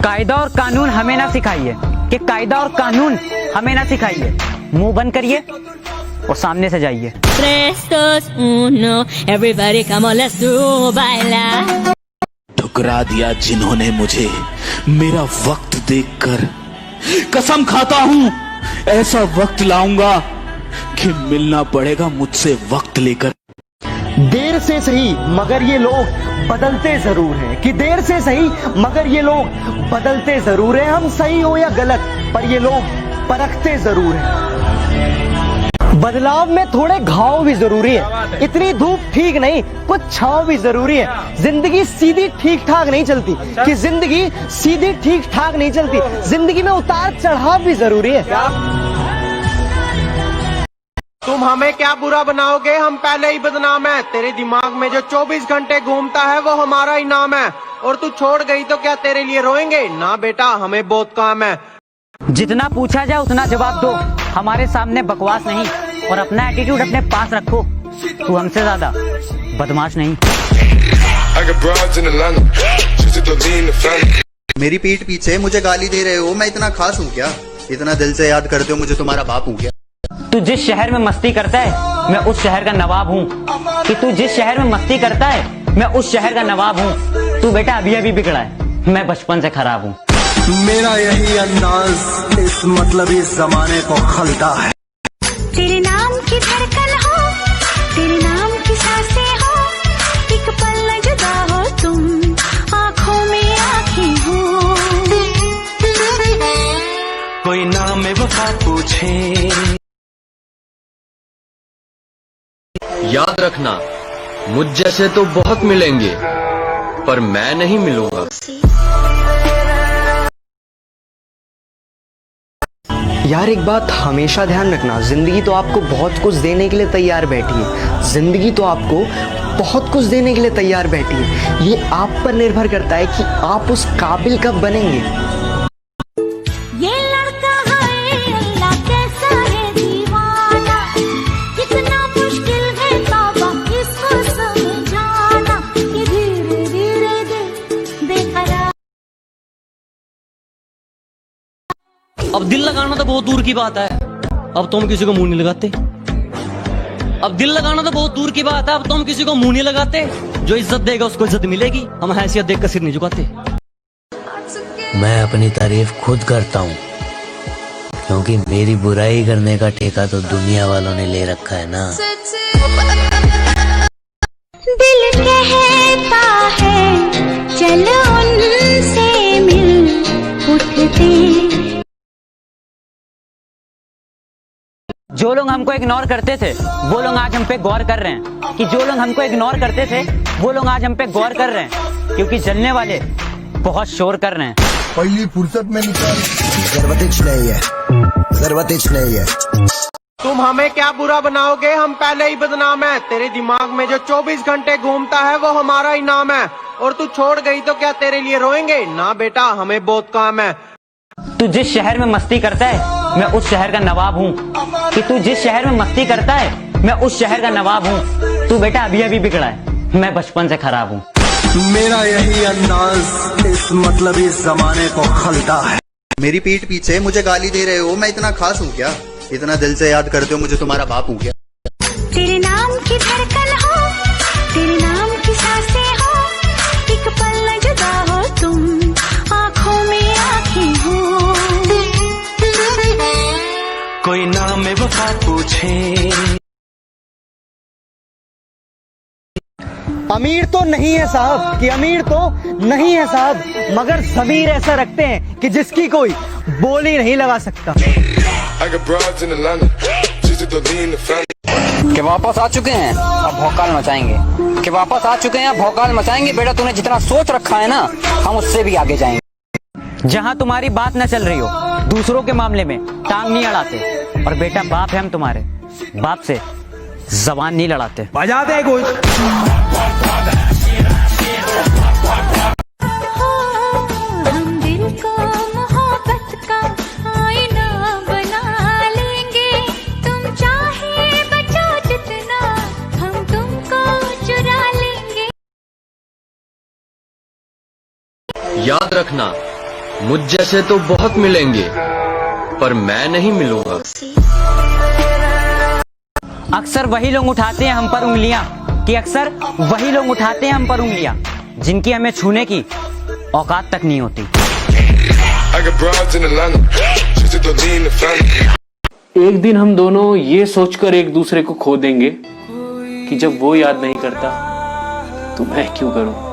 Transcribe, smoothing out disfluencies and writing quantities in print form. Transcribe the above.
कायदा और कानून हमें ना सिखाइए, कि कायदा और कानून हमें ना सिखाइए। मुंह बंद करिए और सामने से जाइए। ठुकरा दिया जिन्होंने मुझे मेरा वक्त देखकर। कसम खाता हूं ऐसा वक्त लाऊंगा कि मिलना पड़ेगा मुझसे वक्त लेकर। देर से सही मगर ये लोग बदलते जरूर हैं, कि देर से सही मगर ये लोग बदलते जरूर हैं। हम सही हो या गलत पर ये लोग परखते जरूर हैं। बदलाव में थोड़े घाव भी जरूरी है, इतनी धूप ठीक नहीं, कुछ छांव भी जरूरी है। जिंदगी सीधी ठीक ठाक नहीं चलती, कि जिंदगी सीधी ठीक ठाक नहीं चलती, जिंदगी में उतार चढ़ाव भी जरूरी है। तुम हमें क्या बुरा बनाओगे, हम पहले ही बदनाम है। तेरे दिमाग में जो 24 घंटे घूमता है वो हमारा ही नाम है। और तू छोड़ गई तो क्या तेरे लिए रोएंगे? ना बेटा, हमें बहुत काम है। जितना पूछा जाए उतना जवाब दो, हमारे सामने बकवास नहीं, और अपना एटीट्यूड अपने पास रखो। तू हमसे ज्यादा बदमाश नहीं। मेरी पीठ पीछे मुझे गाली दे रहे हो, मैं इतना खास हूँ क्या? इतना दिल से याद करते हो मुझे, तुम्हारा बाप हूँ क्या? तू जिस शहर में मस्ती करता है मैं उस शहर का नवाब हूँ, कि तू जिस शहर में मस्ती करता है मैं उस शहर का नवाब हूँ। तू बेटा अभी अभी बिगड़ा है, मैं बचपन से खराब हूँ। मेरा यही अंदाज इस मतलब इस जमाने को खलता है। तेरे नाम की धड़कन हो, तेरे नाम की सांसें हो, एक पल न जुदा हो तुम, आँखों में आँखें हो। कोई नाम वफा पूछे। याद रखना, मुझ जैसे तो बहुत मिलेंगे पर मैं नहीं मिलूंगा। यार एक बात हमेशा ध्यान रखना, जिंदगी तो आपको बहुत कुछ देने के लिए तैयार बैठी है। जिंदगी तो आपको बहुत कुछ देने के लिए तैयार बैठी है। ये आप पर निर्भर करता है कि आप उस काबिल कब बनेंगे। ये लड़का है अल्लाह कैसा है दीवाना, कितना मुश्किल है तौबा इसको समझाना। ये धीरे धीरे दिल बेकरार। अब दिल लगाना तो बहुत दूर की बात है, अब तुम किसी को मुंह नहीं लगाते। अब दिल लगाना तो बहुत दूर की बात है, अब तुम किसी को मुंह नहीं लगाते। जो इज्जत देगा उसको इज्जत मिलेगी, हम हैसियत देख कर सिर नहीं झुकाते। मैं अपनी तारीफ खुद करता हूँ, क्योंकि मेरी बुराई करने का ठेका तो दुनिया वालों ने ले रखा है ना। दिल कहता है चलो उनसे मिल उठते। जो लोग हमको इग्नोर करते थे वो लोग आज हम पे गौर कर रहे हैं, कि जो लोग हमको इग्नोर करते थे वो लोग आज हम पे गौर कर रहे हैं, क्योंकि जलने वाले बहुत शोर कर रहे हैं। पहली फुर्सत में निकाल। जरूरत नहीं है। तुम हमें क्या बुरा बनाओगे, हम पहले ही बदनाम है। तेरे दिमाग में जो 24 घंटे घूमता है वो हमारा ही नाम है। और तू छोड़ गई तो क्या तेरे लिए रोएंगे? ना बेटा, हमें बहुत काम है। तू जिस शहर में मस्ती करता है मैं उस शहर का नवाब हूँ, कि तू जिस शहर में मस्ती करता है मैं उस शहर का नवाब हूँ। तू बेटा अभी अभी बिगड़ा है, मैं बचपन से खराब हूँ। मेरा यही अंदाज इस मतलब इस जमाने को खलता है। मेरी पीठ पीछे मुझे गाली दे रहे हो, मैं इतना खास हूँ क्या? इतना दिल से याद करते हो मुझे, तुम्हारा बाप हूँ क्या? तेरे नाम की धड़कन हो, तेरे नाम की सांसें हो, एक पल न जुदा हो तुम, आँखों में आँखें हो। कोई नाम वफा पूछे। अमीर तो नहीं है साहब, कि अमीर तो नहीं है साहब, मगर ज़मीर ऐसा रखते हैं कि जिसकी कोई बोल ही नहीं लगा सकता। कि वापस आ चुके हैं अब भौकाल मचाएंगे, कि वापस आ चुके हैं अब भौकाल मचाएंगे। बेटा तूने जितना सोच रखा है ना, हम उससे भी आगे जाएंगे। जहाँ तुम्हारी बात न चल रही हो दूसरों के मामले में टांग नहीं अड़ाते, और बेटा बाप है हम तुम्हारे, बाप से जबान नहीं लड़ाते। बजा दे कुछ। हम दिल को मोहब्बत का आईना बना लेंगे, तुम चाहे बचो जितना, हम तुमको चुरा लेंगे। याद रखना, मुझ जैसे तो बहुत मिलेंगे पर मैं नहीं मिलूंगा। अक्सर वही लोग उठाते हैं हम पर उंगलियां, कि अक्सर वही लोग उठाते हैं हम पर उंगलियां जिनकी हमें छूने की औकात तक नहीं होती। एक दिन हम दोनों ये सोचकर एक दूसरे को खो देंगे कि जब वो याद नहीं करता तो मैं क्यों करूं।